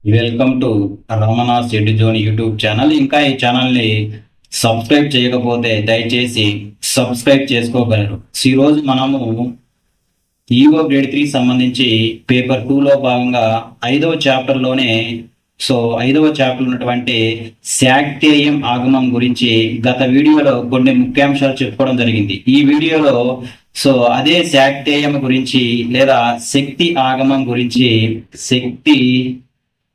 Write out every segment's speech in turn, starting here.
Welcome to Ramana's Eduzone YouTube channel. ఇంకా ఈ ఛానల్ని సబ్స్క్రైబ్ చేయకపోతే దయచేసి సబ్స్క్రైబ్ చేసుకోగలరు. ఈరోజు మనము ఈఓ గ్రేడ్ 3 సంబంధించి పేపర్ 2లో భాగంగా 5వ చాప్టర్లోనే ఐదవ చాప్టర్ ఉన్నటువంటి శాక్తేయం ఆగమం గురించి గత వీడియోలో కొన్ని ముఖ్యాంశాలు చెప్పుకోవడం జరిగింది. ఈ వీడియోలో అదే శాక్తేయం గురించి లేదా శక్తి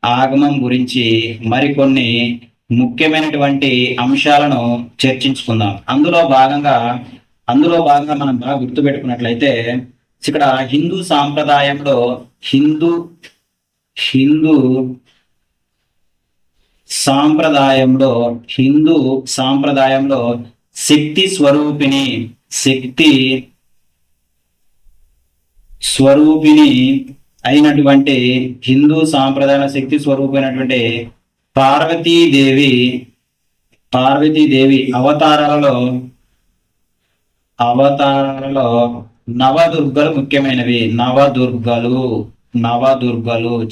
ఆగమం గురించి మరికొన్ని ముఖ్యమైనటువంటి అంశాలను చర్చించుకుందాం. అందులో భాగంగా మనం బాగా గుర్తుపెట్టుకున్నట్లయితే ఇక్కడ హిందూ సాంప్రదాయంలో శక్తి స్వరూపిణి అయినటువంటి హిందూ సాంప్రదాయ శక్తి స్వరూపమైనటువంటి పార్వతీదేవి అవతారాలలో నవదుర్గలు ముఖ్యమైనవి. నవదుర్గలు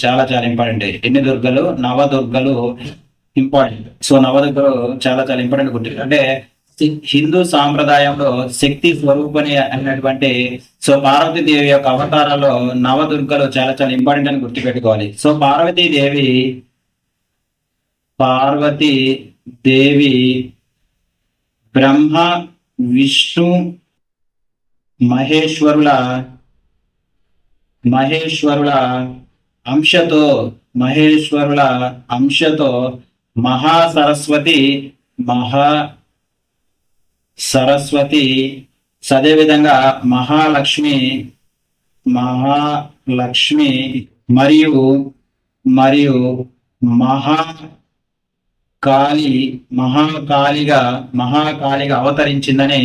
చాలా చాలా ఇంపార్టెంట్. ఎన్ని దుర్గలు? నవదుర్గలు ఇంపార్టెంట్. నవదుర్గలు చాలా చాలా ఇంపార్టెంట్ గుర్తు. అంటే హిందూ సాంప్రదాయంలో శక్తి స్వరూపని అయినటువంటి పార్వతీదేవి యొక్క అవతారాల్లో నవదుర్గలు చాలా చాలా ఇంపార్టెంట్ అని గుర్తుపెట్టుకోవాలి. పార్వతీదేవి బ్రహ్మ విష్ణు మహేశ్వరుల అంశతో మహాసరస్వతి అదేవిధంగా మహాలక్ష్మి మరియు మహాకాళిగా అవతరించిందని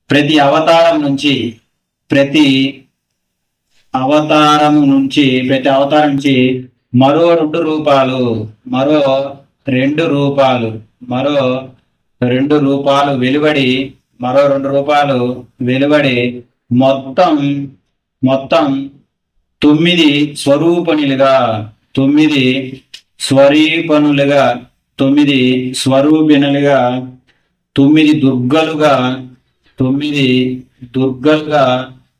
ప్రతి అవతారం నుంచి మరో రెండు రూపాలు వెలువడి మొత్తం 9 స్వరూపిణులుగా 9 దుర్గలుగా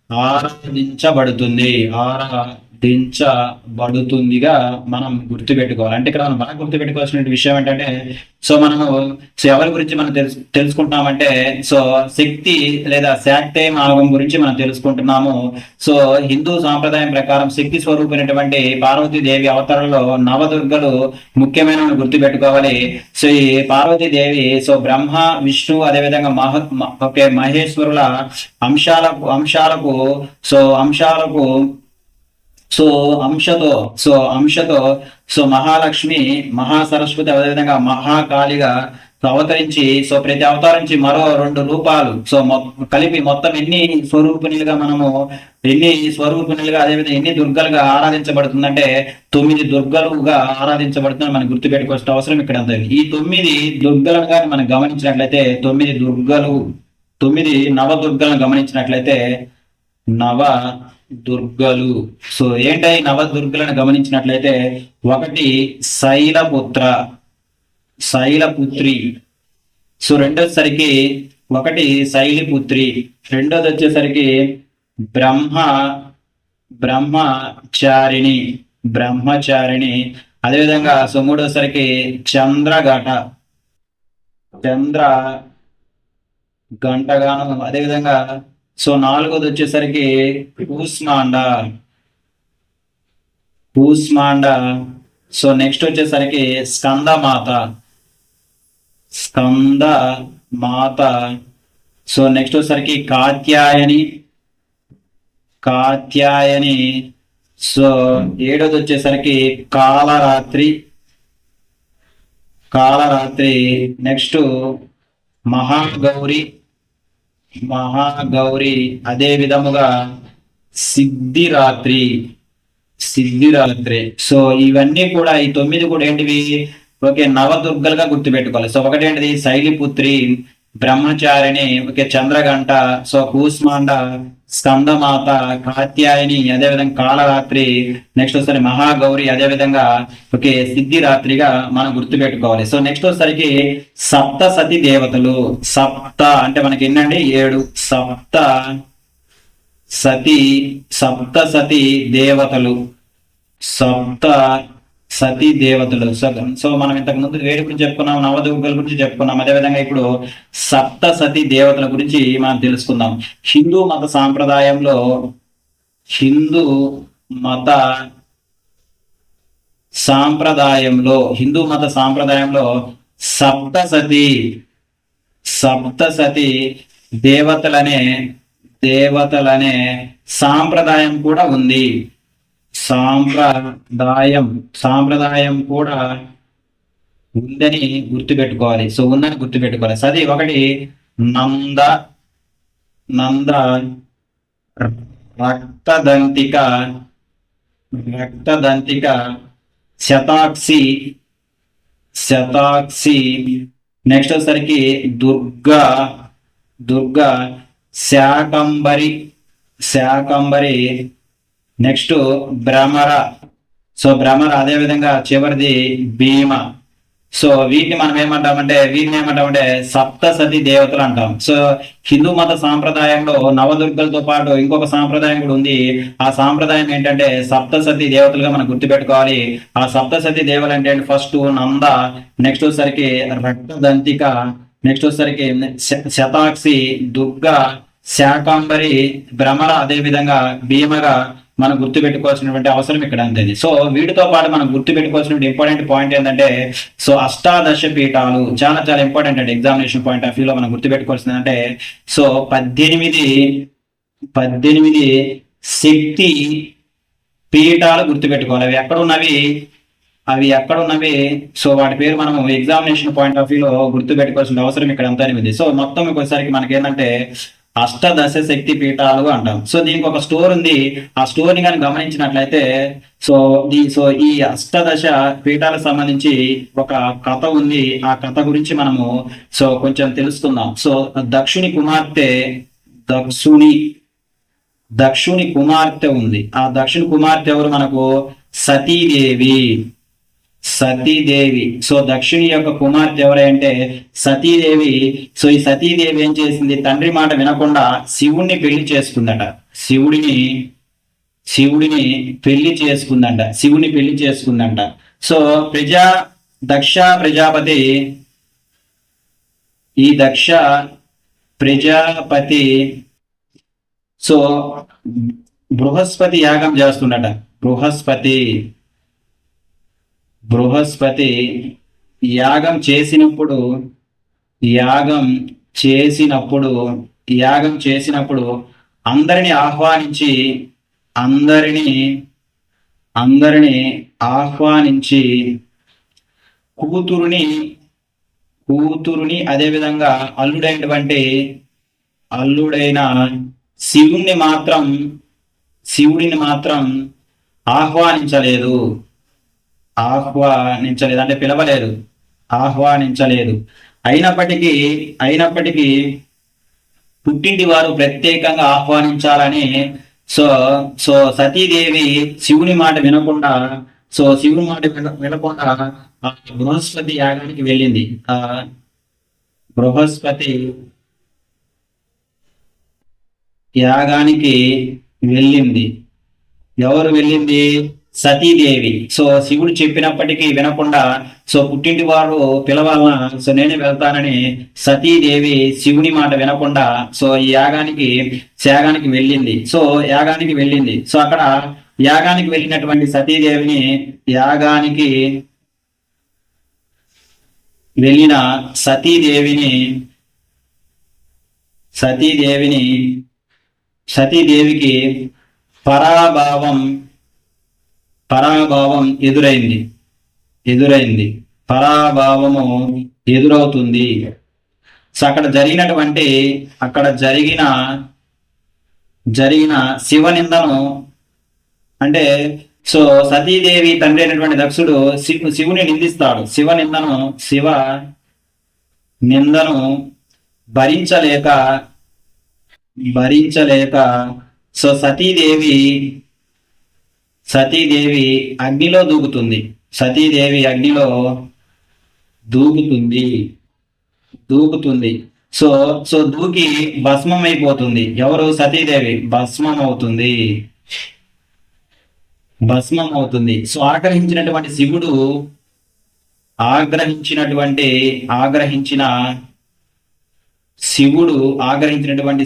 ఆరాధించబడుతుందిగా మనం గుర్తుపెట్టుకోవాలి. అంటే ఇక్కడ మనం బాగా గుర్తుపెట్టుకోవాల్సిన విషయం ఏంటంటే మనము ఎవరి గురించి మనం తెలుసుకుంటున్నామంటే శక్తి లేదా శాక్తేయం ఆగమం గురించి మనం తెలుసుకుంటున్నాము. హిందూ సాంప్రదాయం ప్రకారం శక్తి స్వరూపమైనటువంటి పార్వతీదేవి అవతారంలో నవదుర్గలు ముఖ్యమైన గుర్తుపెట్టుకోవాలి. ఈ పార్వతీదేవి బ్రహ్మ విష్ణు అదేవిధంగా మహేశ్వరుల అంశతో మహాలక్ష్మి మహాసరస్వతి అదేవిధంగా మహాకాళిగా అవతరించి ప్రతి అవతారం నుంచి మరో 2 రూపాలు కలిపి మొత్తం ఎన్ని స్వరూపిణులుగా అదేవిధంగా ఎన్ని దుర్గలుగా ఆరాధించబడుతుందంటే 9 దుర్గలుగా ఆరాధించబడుతుందని మనం గుర్తుపెట్టుకోవాల్సిన అవసరం ఇక్కడ ఉంది. ఈ 9 దుర్గలను కానీ మనం గమనించినట్లయితే 9 నవదుర్గలను గమనించినట్లయితే నవదుర్గలు ఏంటై నవదుర్గలను గమనించినట్లయితే ఒకటి శైలపుత్రి రెండోసరికి ఒకటి శైలిపుత్రి, రెండోది వచ్చేసరికి బ్రహ్మచారిణి అదేవిధంగా మూడోసరికి గంటగానం అదేవిధంగా నాలుగోది వచ్చేసరికి కూస్మాండ నెక్స్ట్ వచ్చేసరికి స్కందమాత నెక్స్ట్ వచ్చేసరికి కాత్యాయని ఏడోది వచ్చేసరికి కాలరాత్రి నెక్స్ట్ మహాగౌరి అదే విధముగా సిద్ధిరాత్రి ఇవన్నీ కూడా ఈ 9 కూడా ఏంటివి? ఓకే, నవదుర్గలుగా గుర్తుపెట్టుకోవాలి. ఒకటి ఏంటిది? శైలిపుత్రి, బ్రహ్మచారిణి, ఓకే, చంద్రగంట, సో కూష్మాండ, స్కందమాత, కాత్యాయని, అదేవిధంగా కాళరాత్రి, నెక్స్ట్ వచ్చేసరి మహాగౌరి, అదేవిధంగా ఓకే సిద్ధిరాత్రిగా మనం గుర్తుపెట్టుకోవాలి. సో నెక్స్ట్ వచ్చేసరికి సప్త సతి దేవతలు. సప్త అంటే మనకి ఎన్నండి? 7. సప్త సతి, సప్త సతి దేవతలు, సప్త సతీ దేవతలు. సో మనం ఇంతకు ముందు వేడి గురించి చెప్పుకున్నాం, నవదుర్గల గురించి చెప్పుకున్నాం. అదేవిధంగా ఇప్పుడు సప్త సతీ దేవతల గురించి మనం తెలుసుకుందాం. హిందూ మత సాంప్రదాయంలో, హిందూ మత సాంప్రదాయంలో, హిందూ మత సాంప్రదాయంలో సప్తసతి, సప్తసతి దేవతలనే సాంప్రదాయం కూడా ఉంది. సాంప్రదాయం కూడా ఉందని గుర్తుపెట్టుకోవాలి. సో ఉందని గుర్తుపెట్టుకోవాలి. సది ఒకటి నంద, రక్తదంతిక, శతాక్షి, నెక్స్ట్ వచ్చేసరికి దుర్గా, శాకంబరి, నెక్స్ట్ భ్రమర. సో భ్రమర, అదే విధంగా చివరిది భీమ. సో వీటిని ఏమంటామంటే సప్తసతి దేవతలు అంటాం. సో హిందూ మత సాంప్రదాయంలో నవదుర్గలతో పాటు ఇంకొక సాంప్రదాయం కూడా ఉంది. ఆ సాంప్రదాయం ఏంటంటే సప్తసతి దేవతలుగా మనం గుర్తుపెట్టుకోవాలి. ఆ సప్తసతి దేవతలు అంటే ఫస్ట్ నంద, నెక్స్ట్ వచ్చేసరికి రక్తదంతిక, నెక్స్ట్ వచ్చేసరికి శతాక్షి, దుర్గా, శాకంబరి, భ్రమర, అదే విధంగా భీమగా మనం గుర్తుపెట్టుకోవాల్సినటువంటి అవసరం ఇక్కడ అంతేది. సో వీటితో పాటు మనం గుర్తుపెట్టుకోవాల్సిన ఇంపార్టెంట్ పాయింట్ ఏంటంటే, సో అష్టాదశ పీఠాలు చాలా చాలా ఇంపార్టెంట్ అండి. ఎగ్జామినేషన్ పాయింట్ ఆఫ్ వ్యూలో మనం గుర్తుపెట్టుకోవాల్సింది అంటే, సో 18 శక్తి పీఠాలు గుర్తుపెట్టుకోవాలి. అవి ఎక్కడున్నవి సో వాటి పేరు మనం ఎగ్జామినేషన్ పాయింట్ ఆఫ్ వ్యూలో గుర్తుపెట్టుకోవాల్సిన అవసరం ఇక్కడ అంతా ఉంది. సో మొత్తం ఒకసారికి మనకి ఏంటంటే అష్టదశ శక్తి పీఠాలు అంటాం. సో దీనికి ఒక స్టోర్ ఉంది. ఆ స్టోర్ ని కానీ గమనించినట్లయితే సో ఈ అష్టదశ పీఠాలకు సంబంధించి ఒక కథ ఉంది. ఆ కథ గురించి మనము సో కొంచెం తెలుసుకుందాం. సో దక్షుని కుమార్తె ఉంది. ఆ దక్షుని కుమార్తె ఎవరు మనకు? సతీదేవి. సో దక్షిణి యొక్క కుమార్తె ఎవరంటే సతీదేవి. సో ఈ సతీదేవి ఏం చేసింది? తండ్రి మాట వినకుండా శివుణ్ణి పెళ్లి చేసుకుందట. శివుడిని పెళ్లి చేసుకుందంట. సో దక్ష ప్రజాపతి సో బృహస్పతి యాగం చేస్తుండట. బృహస్పతి యాగం చేసినప్పుడు అందరిని ఆహ్వానించి కూతురుని అదేవిధంగా అల్లుడైన శివుడిని మాత్రం ఆహ్వానించలేదు. అంటే పిలవలేదు, ఆహ్వానించలేదు. అయినప్పటికీ పుట్టింటి వారు ప్రత్యేకంగా ఆహ్వానించాలని సో సతీదేవి శివుని మాట వినకుండా బృహస్పతి యాగానికి వెళ్ళింది. బృహస్పతి యాగానికి వెళ్ళింది. ఎవరు వెళ్ళింది? సతీదేవి. సో శివుడు చెప్పినప్పటికీ వినకుండా సో పుట్టింటి వారు పిలవాలన సో నేనే వెళ్తానని సతీదేవి శివుని మాట వినకుండా సో ఈ యాగానికి వెళ్ళింది. సో అక్కడ యాగానికి వెళ్ళినటువంటి సతీదేవిని సతీదేవికి పరాభావం ఎదురైంది. పరాభావము ఎదురవుతుంది. సో అక్కడ జరిగిన శివనిందను అంటే సో సతీదేవి తండ్రి అయినటువంటి దక్షుడు శివుని నిందిస్తాడు. శివ నిందను భరించలేక భరించలేక సో సతీదేవి అగ్నిలో దూకుతుంది. సతీదేవి అగ్నిలో దూకుతుంది దూకుతుంది సో సో దూకి భస్మం అయిపోతుంది. ఎవరు? సతీదేవి భస్మం అవుతుంది. సో ఆగ్రహించినటువంటి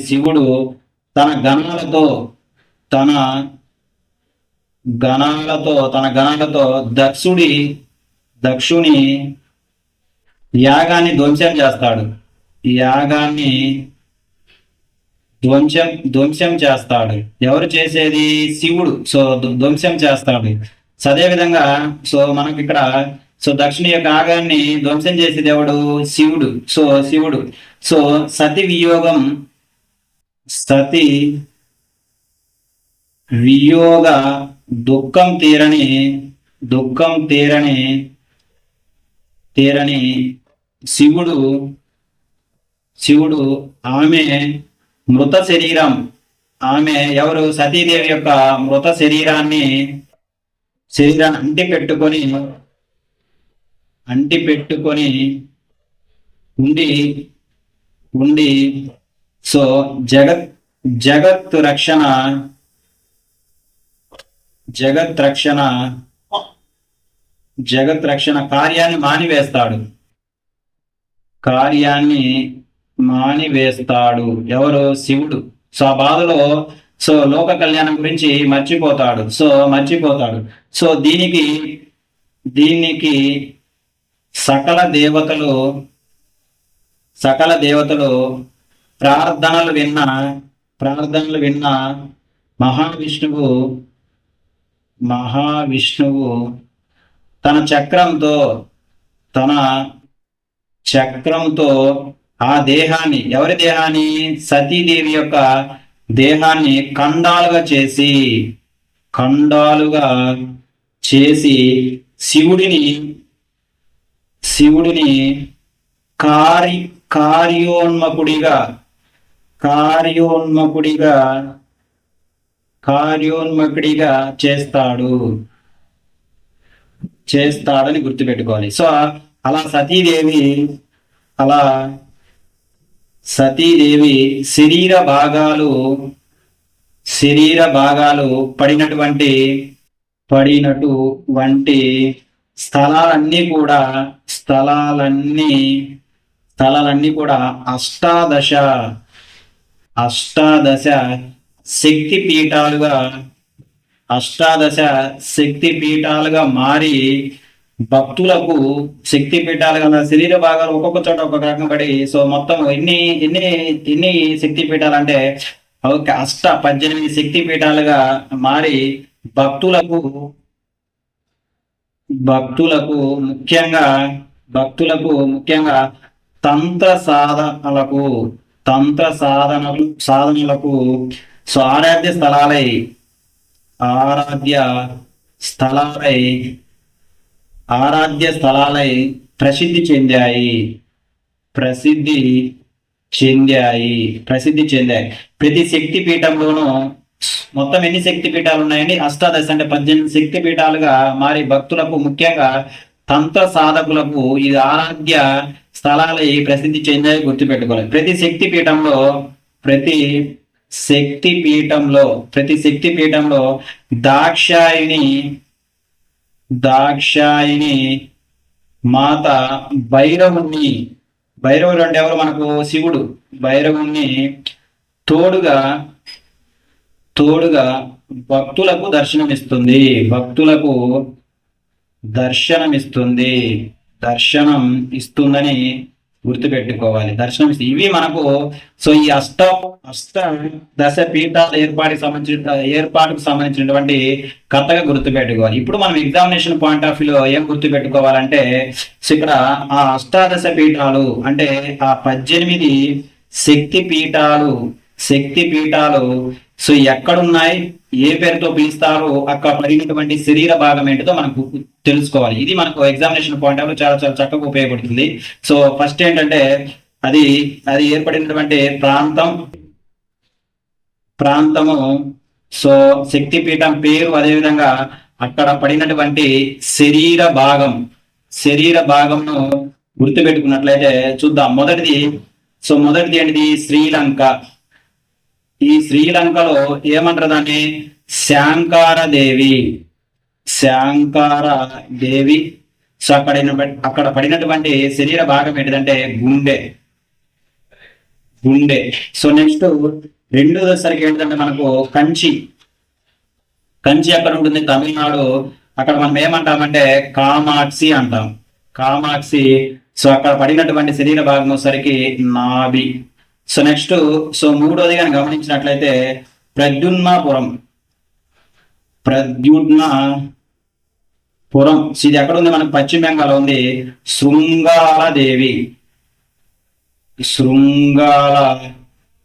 శివుడు తన గణాలతో దక్షుని యాగాన్ని ధ్వంసం చేస్తాడు. ధ్వంసం చేస్తాడు. ఎవరు చేసేది? శివుడు. సో ధ్వంసం చేస్తాడు. సో అదే విధంగా సో మనకి ఇక్కడ సో దక్షిణ యొక్క యాగాన్ని ధ్వంసం చేసేది ఎవడు? శివుడు. సో సతి వియోగ దుఃఖం తీరని శివుడు ఆమె మృత శరీరం ఎవరు? సతీదేవి యొక్క మృత శరీరాన్ని అంటి పెట్టుకొని ఉండి సో జగత్ రక్షణ కార్యాన్ని మానివేస్తాడు. ఎవరు? శివుడు. సో ఆ బాధలో సో లోక కళ్యాణం గురించి మర్చిపోతాడు. సో దీనికి సకల దేవతలు ప్రార్థనలు విన్న మహావిష్ణువు తన చక్రంతో ఆ దేహాన్ని, ఎవరి దేహాన్ని? సతీదేవి యొక్క దేహాన్ని ఖండాలుగా చేసి శివుడిని కార్యోన్ముఖుడిగా చేస్తాడని గుర్తుపెట్టుకోవాలి. సో అలా సతీదేవి శరీర భాగాలు పడినటువంటి స్థలాలన్నీ కూడా అష్టాదశ శక్తి పీఠాలుగా మారి భక్తులకు శక్తిపీఠాలుగా శరీర భాగాలు ఒక్కొక్క చోట ఒక్కొక్క రకం పడి సో మొత్తం ఎన్ని శక్తిపీఠాలు అంటే 18 శక్తిపీఠాలుగా మారి భక్తులకు ముఖ్యంగా తంత్ర సాధనలకు సో ఆరాధ్య స్థలాలై ప్రసిద్ధి చెందాయి. ప్రతి శక్తి పీఠంలోనూ మొత్తం ఎన్ని శక్తి పీఠాలు ఉన్నాయండి? 18 అంటే 18 శక్తి పీఠాలుగా మారి భక్తులకు ముఖ్యంగా తంత్ర సాధకులకు ఇది ఆరాధ్య స్థలాలై ప్రసిద్ధి చెందాయి. గుర్తుపెట్టుకోవాలి. ప్రతి శక్తి పీఠంలో దాక్షాయిని మాత భైరవుడు అంటే ఎవరు? మనకు శివుడు. భైరవుణ్ణి తోడుగా భక్తులకు దర్శనం ఇస్తుందని గుర్తుపెట్టుకోవాలి. ఇవి మనకు సో ఈ అష్టాదశ పీఠాల ఏర్పాటుకు సంబంధించినటువంటి కథగా గుర్తుపెట్టుకోవాలి. ఇప్పుడు మనం ఎగ్జామినేషన్ పాయింట్ ఆఫ్ వ్యూలో ఏం గుర్తుపెట్టుకోవాలంటే సో ఇక్కడ ఆ అష్టాదశ పీఠాలు అంటే ఆ 18 శక్తి పీఠాలు సో ఎక్కడున్నాయి, ఏ పేరుతో పిలుస్తారు, అక్కడ పడినటువంటి శరీర భాగం ఏంటిదో మనకు తెలుసుకోవాలి. ఇది మనకు ఎగ్జామినేషన్ పాయింట్ ఆఫ్ చాలా చాలా చక్కగా ఉపయోగపడుతుంది. సో ఫస్ట్ ఏంటంటే అది అది ఏర్పడినటువంటి ప్రాంతము సో శక్తిపీఠం పేరు, అదేవిధంగా అక్కడ పడినటువంటి శరీర భాగంను గుర్తుపెట్టుకున్నట్లయితే చూద్దాం. మొదటిది ఏంటిది? శ్రీలంక. ఈ శ్రీలంకలో ఏమంటారు దాన్ని? శాంకార దేవి. సో అక్కడ పడినటువంటి శరీర భాగం ఏంటిదంటే గుండె. సో నెక్స్ట్ రెండోసారికి ఏంటంటే మనకు కంచి అక్కడ ఉంటుంది, తమిళనాడు. అక్కడ మనం ఏమంటామంటే కామాక్షి అంటాం. సో అక్కడ పడినటువంటి శరీర భాగం వచ్చేసరికి నాభి. సో నెక్స్ట్ మూడోది కానీ గమనించినట్లయితే ప్రద్యుమ్నాపురం. ఇది ఎక్కడ ఉంది? మనకు పశ్చిమ బెంగాల్ ఉంది. శృంగాల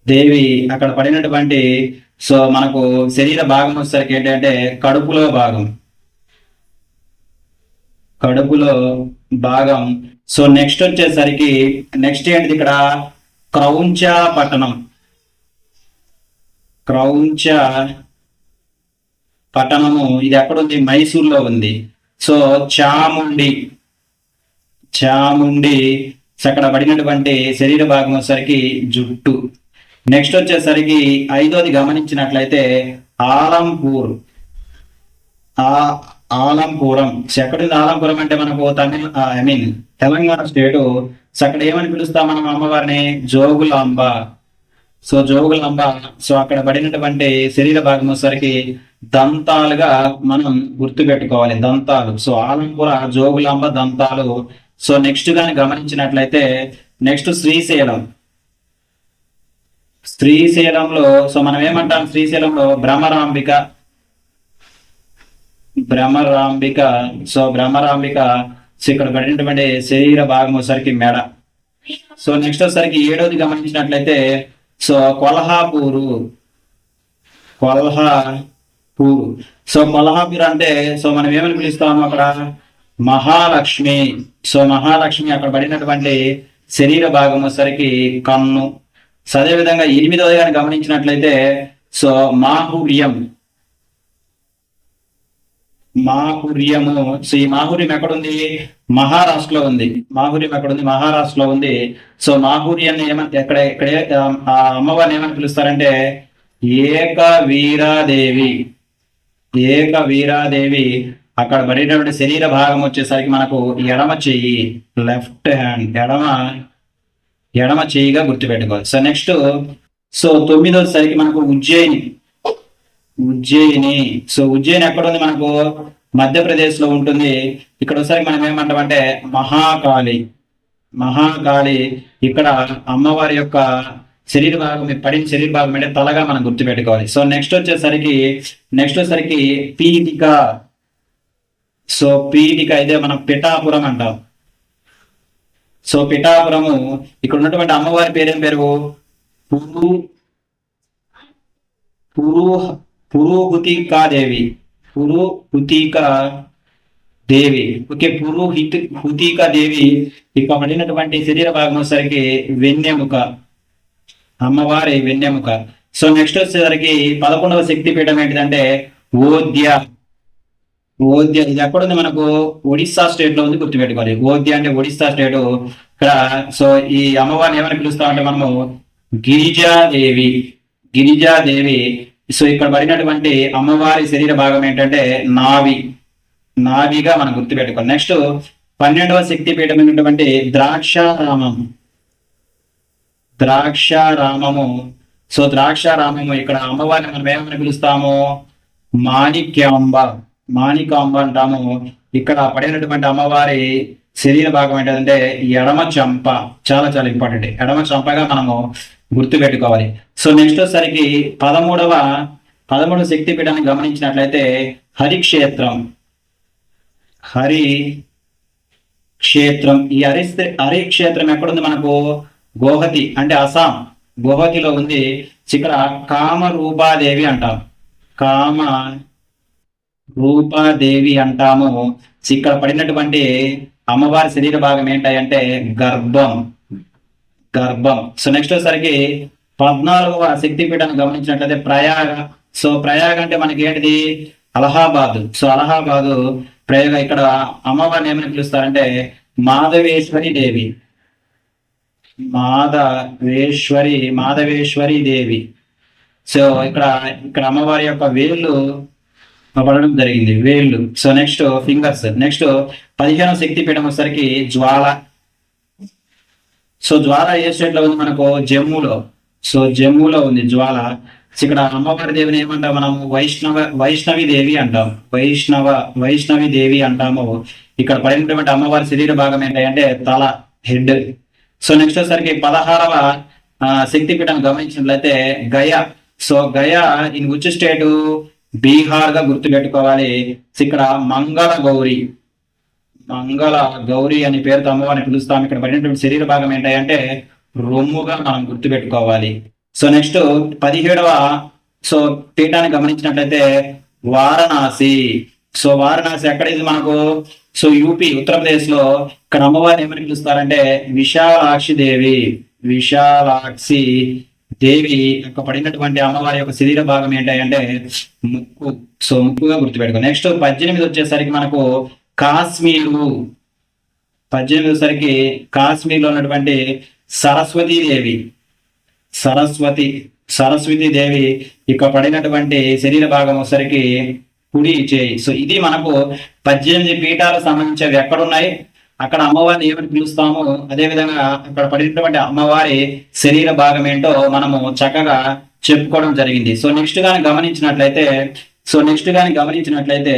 దేవి అక్కడ పడినటువంటి సో మనకు శరీర భాగం వచ్చేసరికి ఏంటంటే కడుపులో భాగం. సో నెక్స్ట్ వచ్చేసరికి ఏంటిది ఇక్కడ? క్రౌంచ పట్టణము. ఇది ఎక్కడ ఉంది? మైసూర్లో ఉంది. సో చాముండి అక్కడ పడినటువంటి శరీర భాగం వచ్చేసరికి జుట్టు. నెక్స్ట్ వచ్చేసరికి ఐదోది గమనించినట్లయితే ఆలంపురం. ఎక్కడుంది ఆలంపురం అంటే మనకు తెలంగాణ స్టేటు. సో అక్కడ ఏమని పిలుస్తాం మనం అమ్మవారిని? జోగులాంబ. సో అక్కడ పడినటువంటి శరీర భాగం వచ్చేసరికి దంతాలుగా మనం గుర్తు పెట్టుకోవాలి, దంతాలు. సో ఆలంపుర, జోగులాంబ, దంతాలు. సో నెక్స్ట్ కానీ గమనించినట్లయితే నెక్స్ట్ శ్రీశైలంలో సో మనం ఏమంటాం? శ్రీశైలంలో భ్రమరాంబిక. సో ఇక్కడ పడినటువంటి శరీర భాగం వచ్చేసరికి మెడ. సో నెక్స్ట్ వచ్చేసరికి ఏడోది గమనించినట్లయితే సో కొల్హాపూరు. సో కొల్హాపూర్ అంటే సో మనం ఏమని పిలుస్తాము అక్కడ? మహాలక్ష్మి. సో మహాలక్ష్మి అక్కడ పడినటువంటి శరీర భాగం వచ్చేసరికి కన్ను. సో అదేవిధంగా ఎనిమిదవది కానీ గమనించినట్లయితే సో మాహుర్యము. సో ఈ మాహుర్యం ఎక్కడుంది? మహారాష్ట్రలో ఉంది. సో మాహుర్యాన్ని ఎక్కడ ఆ అమ్మవారిని ఏమని పిలుస్తారంటే ఏకవీరాదేవి. అక్కడ పడినటువంటి శరీర భాగం వచ్చేసరికి మనకు ఎడమ చెయ్యి, లెఫ్ట్ హ్యాండ్, ఎడమ చెయ్యిగా గుర్తుపెట్టుకోవాలి. సో నెక్స్ట్ తొమ్మిదోసరికి మనకు ఉజ్జయిని. సో ఉజ్జయిని ఎక్కడ ఉంది? మనకు మధ్యప్రదేశ్ లో ఉంటుంది. ఇక్కడ ఒకసారి మనం ఏమంటామంటే మహాకాళి. ఇక్కడ అమ్మవారి యొక్క శరీర భాగం, పడిన శరీర భాగం అంటే తలగా మనం గుర్తుపెట్టుకోవాలి. సో నెక్స్ట్ వచ్చేసరికి పీఠిక. సో పీఠిక ఇదే మనం పిఠాపురం అంటాం. సో పిఠాపురము. ఇక్కడ ఉన్నటువంటి అమ్మవారి పేరేం పేరు? పురుహుతికాదేవి. ఓకే, పురుహుతికాదేవి. ఇక్కడ పడినటువంటి శరీర భాగం వచ్చేసరికి వెన్నెముక, అమ్మవారి వెన్నెముక. సో నెక్స్ట్ వచ్చేసరికి 11వ శక్తి పీఠం ఏంటిదంటే ఓద్య. ఇది ఎక్కడుంది? మనకు ఒడిస్సా స్టేట్ లో ఉంది, గుర్తుపెట్టుకోవాలి. ఓద్య అంటే ఒడిస్సా స్టేట్. ఇక్కడ సో ఈ అమ్మవారిని ఏమని పిలుస్తామంటే మనము గిరిజాదేవి. సో ఇక్కడ పడినటువంటి అమ్మవారి శరీర భాగం ఏంటంటే నావిగా మనం గుర్తుపెట్టుకోవాలి. నెక్స్ట్ 12వ శక్తి పీఠం అయినటువంటి ద్రాక్షారామము. సో ద్రాక్షారామము ఇక్కడ అమ్మవారిని మనం ఏమని పిలుస్తాము? మాణికాంబ అంటాము. ఇక్కడ పడినటువంటి అమ్మవారి శరీర భాగం ఏంటంటే ఎడమ చెంప. చాలా చాలా ఇంపార్టెంట్, ఎడమ చెంపగా మనము గుర్తు పెట్టుకోవాలి. సో నెక్స్ట్ వచ్చేసరికి 13వ శక్తి పీఠాన్ని గమనించినట్లయితే హరిక్షేత్రం. ఈ హరిక్షేత్రం ఎక్కడుంది? మనకు గోహతి అంటే అస్సాం, గోహతిలో ఉంది. ఇక్కడ కామరూపాదేవి అంటాము. ఇక్కడ పడినటువంటి అమ్మవారి శరీర భాగం ఏంటంటే గర్భం. సో నెక్స్ట్ వచ్చేసరికి 14వ శక్తిపీఠాన్ని గమనించినట్లయితే ప్రయాగ. సో ప్రయాగ అంటే మనకి ఏంటిది, అలహాబాద్. సో అలహాబాదు ప్రయాగ. ఇక్కడ అమ్మవారిని ఏమని పిలుస్తారంటే మాధవేశ్వరి దేవి. మాధవేశ్వరి దేవి. సో ఇక్కడ అమ్మవారి యొక్క వేళ్ళు పడడం జరిగింది, వేళ్ళు. So next fingers. నెక్స్ట్ 15వ శక్తిపీఠం వచ్చేసరికి జ్వాల. సో జ్వాల ఏ స్టేట్ లో ఉంది మనకు, జమ్మూలో. సో జమ్మూలో ఉంది జ్వాల. ఇక్కడ అమ్మవారి దేవిని ఏమంటాం మనము, వైష్ణవి దేవి అంటాం. వైష్ణవి దేవి అంటాము. ఇక్కడ పడినటువంటి అమ్మవారి శరీర భాగం ఏంటంటే తల, హెడ్. సో నెక్స్ట్ వచ్చేసరికి 16వ శక్తిపీఠం గమనించినట్లయితే Gaya. So Gaya in which state, Bihar గా గుర్తుపెట్టుకోవాలి. ఇక్కడ మంగళ గౌరి అని పేరుతో అమ్మవారిని పిలుస్తాం. ఇక్కడ పడినటువంటి శరీర భాగం ఏంటంటే రొమ్ముగా మనం గుర్తుపెట్టుకోవాలి. సో నెక్స్ట్ 17వ సో పీఠాన్ని గమనించినట్లయితే వారణాసి. సో వారణాసి ఎక్కడ ఇది మనకు, సో యూపీ, ఉత్తరప్రదేశ్ లో. ఇక్కడ అమ్మవారిని ఏమని పిలుస్తారంటే విశాలాక్షి దేవి యొక్క పడినటువంటి అమ్మవారి యొక్క శరీర భాగం ఏంటంటే ముక్కు. సో ముక్కుగా గుర్తుపెట్టుకో. నెక్స్ట్ 18 వచ్చేసరికి మనకు కాశ్మీరు. 18 వచ్చేసరికి కాశ్మీర్లో ఉన్నటువంటి సరస్వతీ దేవి ఇక్కడ పడినటువంటి శరీర భాగం వచ్చేసరికి కుడి చేయి. సో ఇది మనకు 18 పీఠాలకు సంబంధించినవి ఎక్కడున్నాయి, అక్కడ అమ్మవారిని ఏమని పిలుస్తాము, అదేవిధంగా అక్కడ పడినటువంటి అమ్మవారి శరీర భాగం ఏంటో మనము చక్కగా చెప్పుకోవడం జరిగింది. సో నెక్స్ట్ కానీ గమనించినట్లయితే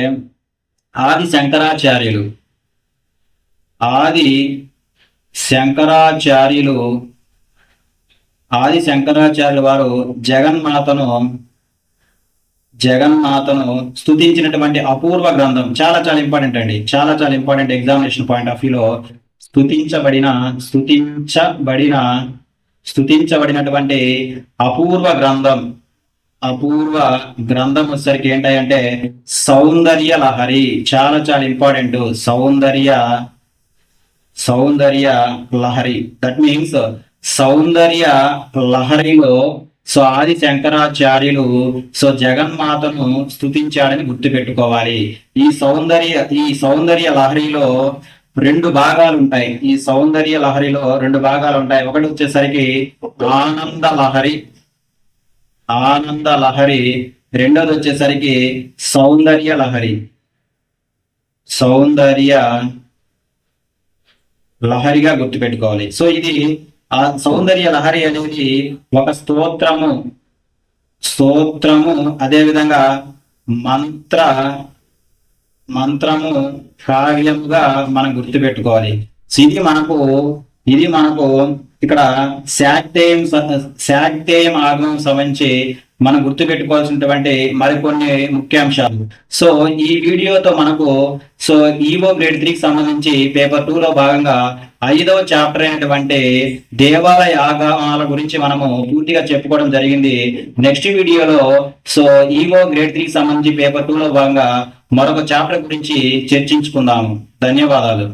ఆది శంకరాచార్యులు వారు జగన్మాతను స్తుతించినటువంటి అపూర్వ గ్రంథం. చాలా ఇంపార్టెంట్ అండి, చాలా ఇంపార్టెంట్ ఎగ్జామినేషన్ పాయింట్ ఆఫ్ వ్యూలో. స్తుతించబడినటువంటి అపూర్వ గ్రంథం వచ్చేసరికి ఏంటంటే సౌందర్య లహరి. చాలా important, Soundarya Lahari. That means Soundarya లహరిలో సో ఆది శంకరాచార్యులు సో జగన్మాతను స్తుతించాడని గుర్తుపెట్టుకోవాలి. ఈ సౌందర్య లహరిలో 2 భాగాలు ఉంటాయి. ఒకటి వచ్చేసరికి ఆనంద లహరి, రెండోది వచ్చేసరికి సౌందర్య లహరిగా గుర్తుపెట్టుకోవాలి. సో ఇది ఆ సౌందర్య లహరి అనేది ఒక స్తోత్రము, అదేవిధంగా మంత్రము, కావ్యముగా మనం గుర్తుపెట్టుకోవాలి. ఇది మనకు ఇక్కడ శాక్తేయం ఆగమం సంబంధించి మనం గుర్తుపెట్టుకోవాల్సినటువంటి మరికొన్ని ముఖ్యాంశాలు. సో ఈ వీడియోతో మనకు సో ఈవో గ్రేడ్ 3కి సంబంధించి పేపర్ 2లో భాగంగా 5వ చాప్టర్ అయినటువంటి దేవాలయ ఆగమాల గురించి మనము పూర్తిగా చెప్పుకోవడం జరిగింది. నెక్స్ట్ వీడియోలో సో ఈవో గ్రేడ్ 3కి సంబంధించి పేపర్ 2లో భాగంగా మరొక చాప్టర్ గురించి చర్చించుకుందాము. ధన్యవాదాలు.